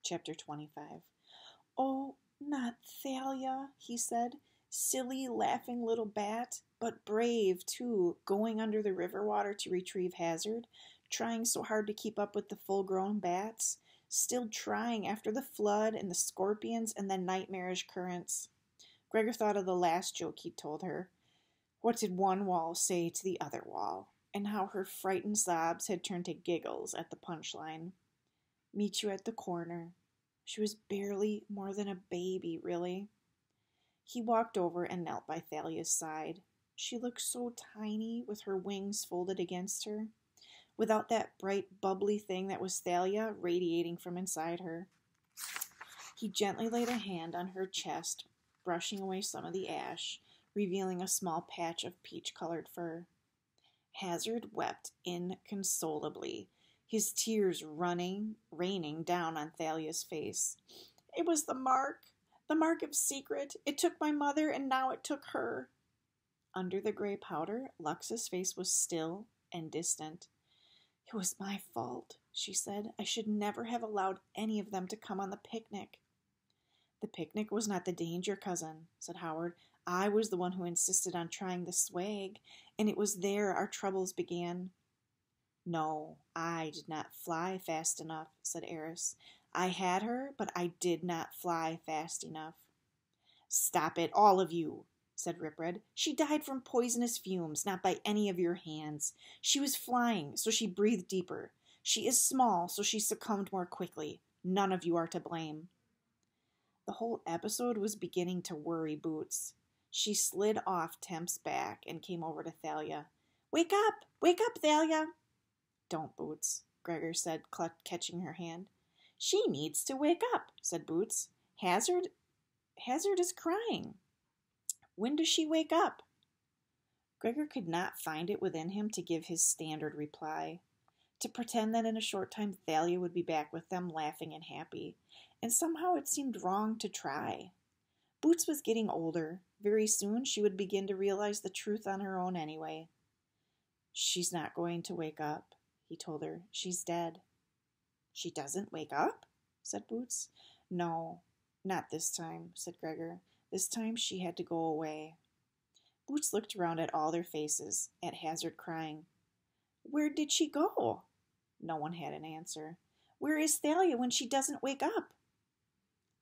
Chapter 25. "Oh, not Thalia," he said. "Silly, laughing little bat, but brave, too, going under the river water to retrieve Hazard, trying so hard to keep up with the full-grown bats, still trying after the flood and the scorpions and the nightmarish currents." Gregor thought of the last joke he'd told her. What did one wall say to the other wall? And how her frightened sobs had turned to giggles at the punchline. "Meet you at the corner." She was barely more than a baby, really. He walked over and knelt by Thalia's side. She looked so tiny with her wings folded against her, without that bright, bubbly thing that was Thalia radiating from inside her. He gently laid a hand on her chest, brushing away some of the ash, revealing a small patch of peach-colored fur. Hazard wept inconsolably, his tears raining down on Thalia's face. "It was the mark of secret. It took my mother, and now it took her." Under the gray powder, Luxa's face was still and distant. "It was my fault," she said. "I should never have allowed any of them to come on the picnic." "The picnic was not the danger, cousin," said Howard. "I was the one who insisted on trying the swag, and it was there our troubles began." "No, I did not fly fast enough," said Eris. "I had her, but I did not fly fast enough." "Stop it, all of you," said Ripred. "She died from poisonous fumes, not by any of your hands. She was flying, so she breathed deeper. She is small, so she succumbed more quickly. None of you are to blame." The whole episode was beginning to worry Boots. She slid off Temp's back and came over to Thalia. Wake up, Thalia!" "Don't, Boots," Gregor said, catching her hand. "She needs to wake up," said Boots. Hazard is crying. When does she wake up?" Gregor could not find it within him to give his standard reply, to pretend that in a short time Thalia would be back with them, laughing and happy, and somehow it seemed wrong to try. Boots was getting older. Very soon she would begin to realize the truth on her own anyway. "She's not going to wake up," he told her. "She's dead." "She doesn't wake up?" said Boots. "No, not this time," said Gregor. "This time she had to go away." Boots looked around at all their faces, at Hazard crying. "Where did she go?" No one had an answer. "Where is Thalia when she doesn't wake up?"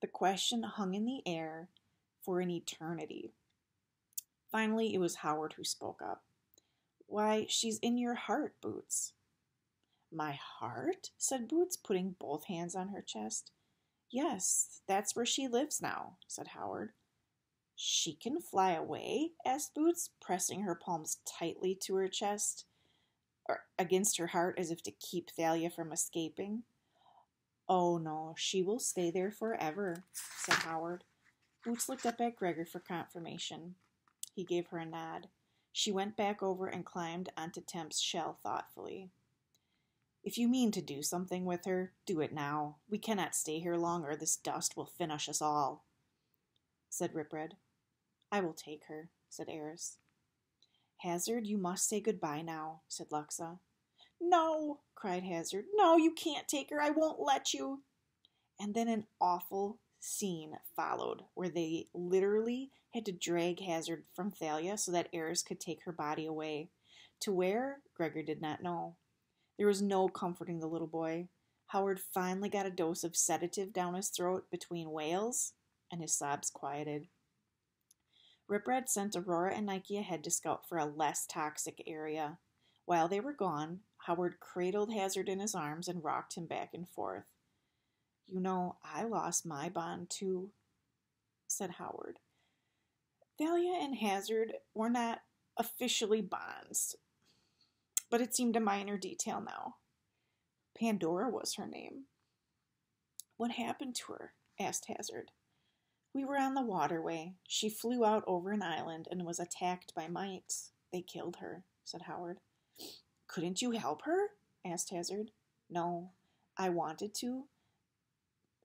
The question hung in the air for an eternity. Finally, it was Howard who spoke up. "Why, she's in your heart, Boots." "My heart?" said Boots, putting both hands on her chest. "Yes, that's where she lives now," said Howard. "She can fly away?" asked Boots, pressing her palms tightly to her chest, or against her heart, as if to keep Thalia from escaping. "Oh, no, she will stay there forever," said Howard. Boots looked up at Gregor for confirmation. He gave her a nod. She went back over and climbed onto Temp's shell thoughtfully. "If you mean to do something with her, do it now. We cannot stay here longer. This dust will finish us all," said Ripred. "I will take her," said Eris. "Hazard, you must say goodbye now," said Luxa. "No," cried Hazard. "No, you can't take her. I won't let you." And then an awful scene followed, where they literally had to drag Hazard from Thalia so that Eris could take her body away. To where, Gregor did not know. There was no comforting the little boy. Howard finally got a dose of sedative down his throat between wails, and his sobs quieted. Ripred sent Aurora and Nike ahead to scout for a less toxic area. While they were gone, Howard cradled Hazard in his arms and rocked him back and forth. "You know, I lost my bond too," said Howard. Thalia and Hazard were not officially bonds, but it seemed a minor detail now. Pandora was her name. "What happened to her?" asked Hazard. "We were on the waterway. She flew out over an island and was attacked by mites. They killed her," said Howard. "Couldn't you help her?" asked Hazard. "No, I wanted to.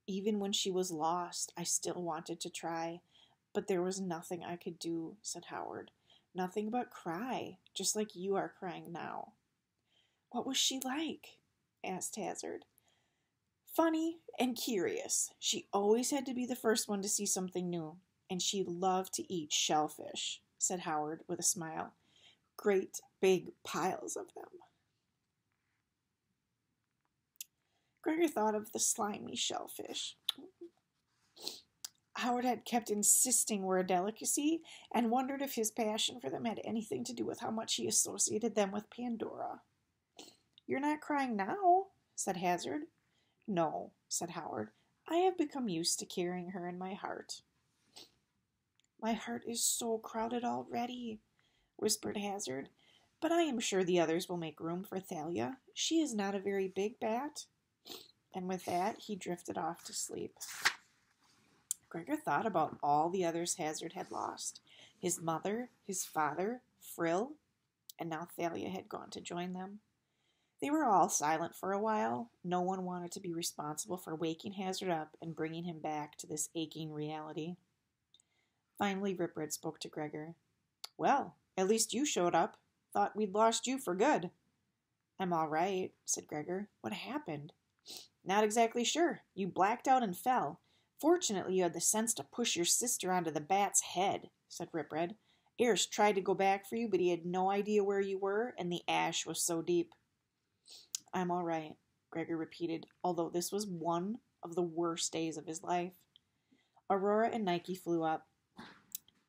Even when she was lost, I still wanted to try. But there was nothing I could do," said Howard. "Nothing but cry, just like you are crying now." "What was she like?" asked Hazard. Funny and curious. She always had to be the first one to see something new, and she loved to eat shellfish, said Howard with a smile. Great big piles of them. Gregor thought of the slimy shellfish. Howard had kept insisting were a delicacy and wondered if his passion for them had anything to do with how much he associated them with Pandora. "You're not crying now," said Hazard. "No," said Howard. "I have become used to carrying her in my heart." "My heart is so crowded already," whispered Hazard. "But I am sure the others will make room for Thalia. She is not a very big bat." And with that, he drifted off to sleep. Gregor thought about all the others Hazard had lost. His mother, his father, Frill, and now Thalia had gone to join them. They were all silent for a while. No one wanted to be responsible for waking Hazard up and bringing him back to this aching reality. Finally, Ripred spoke to Gregor. "Well, at least you showed up. Thought we'd lost you for good." "I'm all right," said Gregor. "What happened?" "Not exactly sure. You blacked out and fell. Fortunately, you had the sense to push your sister onto the bat's head," said Ripred. "Eris tried to go back for you, but he had no idea where you were, and the ash was so deep." "I'm all right," Gregor repeated, although this was one of the worst days of his life. Aurora and Nike flew up.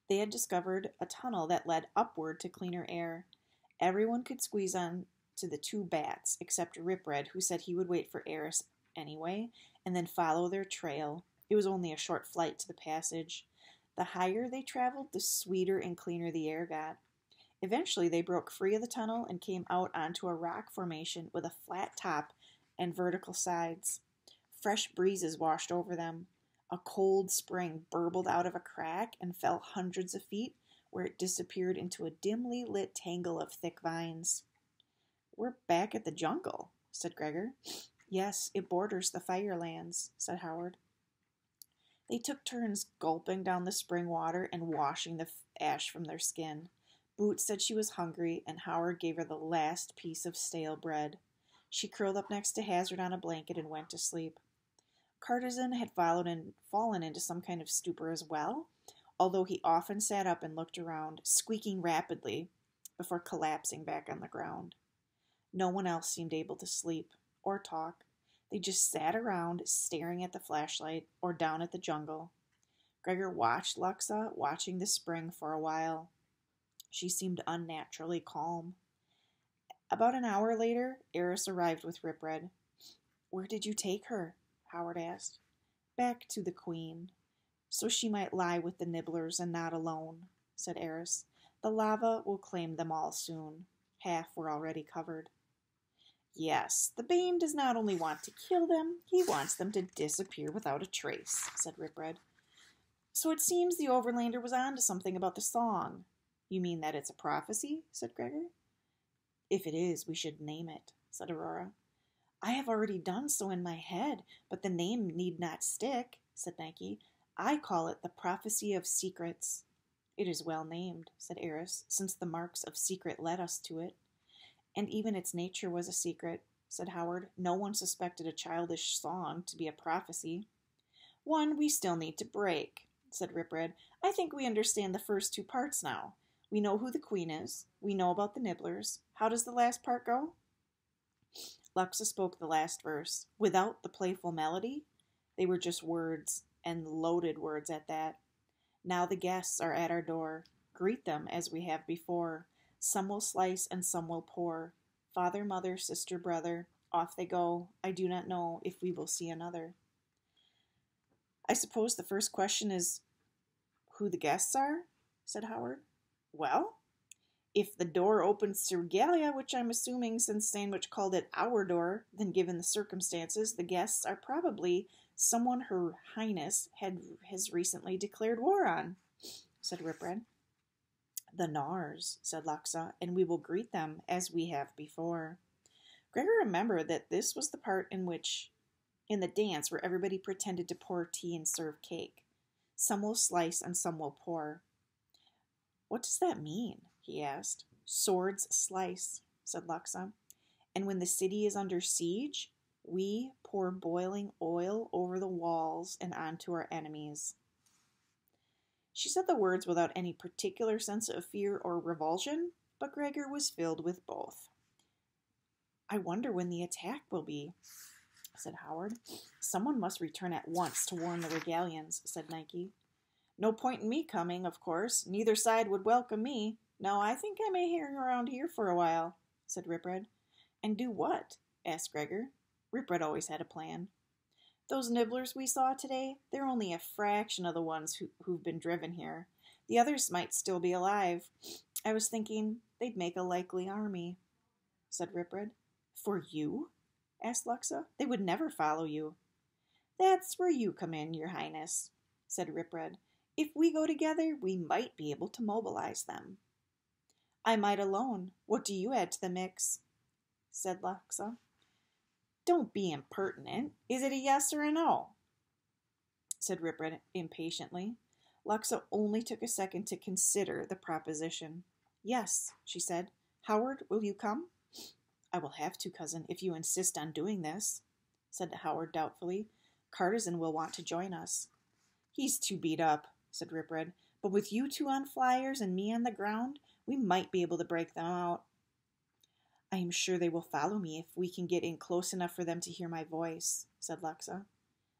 They had discovered a tunnel that led upward to cleaner air. Everyone could squeeze on to the two bats, except Ripred, who said he would wait for Eris anyway, and then follow their trail. It was only a short flight to the passage. The higher they traveled, the sweeter and cleaner the air got. Eventually, they broke free of the tunnel and came out onto a rock formation with a flat top and vertical sides. Fresh breezes washed over them. A cold spring burbled out of a crack and fell hundreds of feet, where it disappeared into a dimly lit tangle of thick vines. "We're back at the jungle," said Gregor. "Yes, it borders the Firelands," said Howard. They took turns gulping down the spring water and washing the ash from their skin. Boots said she was hungry, and Howard gave her the last piece of stale bread. She curled up next to Hazard on a blanket and went to sleep. Cartizan had fallen into some kind of stupor as well, although he often sat up and looked around, squeaking rapidly, before collapsing back on the ground. No one else seemed able to sleep or talk. They just sat around, staring at the flashlight or down at the jungle. Gregor watched Luxa watching the spring for a while. She seemed unnaturally calm. About an hour later, Eris arrived with Ripred. "Where did you take her?" Howard asked. "Back to the Queen, so she might lie with the nibblers and not alone," said Eris. "The lava will claim them all soon. Half were already covered." "Yes, the Bane does not only want to kill them, he wants them to disappear without a trace," said Ripred. "So it seems the Overlander was on to something about the song." "You mean that it's a prophecy?" said Gregor. "If it is, we should name it," said Aurora. "I have already done so in my head, but the name need not stick," said Nike. "I call it the Prophecy of Secrets." "It is well named," said Eris, "since the marks of secret led us to it." "And even its nature was a secret," said Howard. "No one suspected a childish song to be a prophecy." "One we still need to break," said Ripred. "I think we understand the first two parts now. We know who the Queen is. We know about the nibblers. How does the last part go?" Luxa spoke the last verse. Without the playful melody, they were just words, and loaded words at that. "Now the guests are at our door. Greet them as we have before. Some will slice and some will pour. Father, mother, sister, brother, off they go. I do not know if we will see another." "I suppose the first question is who the guests are?" said Howard. "Well, if the door opens to regalia, which I'm assuming since Sandwich called it our door, then given the circumstances, the guests are probably someone Her Highness has recently declared war on," said Ripred. "The Nars," said Luxa, "and we will greet them as we have before." Gregor remembered that this was the part in the dance where everybody pretended to pour tea and serve cake. "Some will slice and some will pour." "What does that mean?" he asked. "Swords slice," said Luxa. "And when the city is under siege, We pour boiling oil over the walls and onto our enemies. She said the words without any particular sense of fear or revulsion, but Gregor was filled with both. I wonder when the attack will be, said Howard. Someone must return at once to warn the Regalians, said Nike. No point in me coming, of course. Neither side would welcome me. No, I think I may hang around here for a while, said Rip Red. And do what? Asked Gregor. Rip Red always had a plan. Those nibblers we saw today, they're only a fraction of the ones who've been driven here. The others might still be alive. I was thinking they'd make a likely army, said Rip Red. For you? Asked Luxa. They would never follow you. That's where you come in, your highness, said Rip Red. If we go together, we might be able to mobilize them. I might alone. What do you add to the mix? Said Luxa. Don't be impertinent. Is it a yes or a no? Said Rip Red impatiently. Luxa only took a second to consider the proposition. Yes, she said. Howard, will you come? I will have to, cousin, if you insist on doing this, said Howard doubtfully. Cartizan will want to join us. He's too beat up, said Rip Red. But with you two on flyers and me on the ground, we might be able to break them out. I am sure they will follow me if we can get in close enough for them to hear my voice, said Luxa.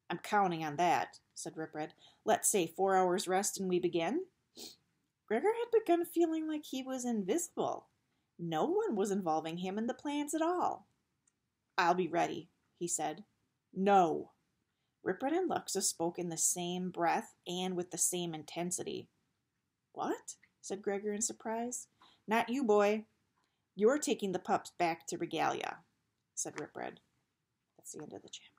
I'm counting on that, said Rip Red. Let's say 4 hours rest and we begin. Gregor had begun feeling like he was invisible. No one was involving him in the plans at all. I'll be ready, he said. No. Rip Red and Luxa spoke in the same breath and with the same intensity. What? Said Gregor in surprise. Not you, boy. You're taking the pups back to Regalia, said Rip Red. That's the end of the chapter.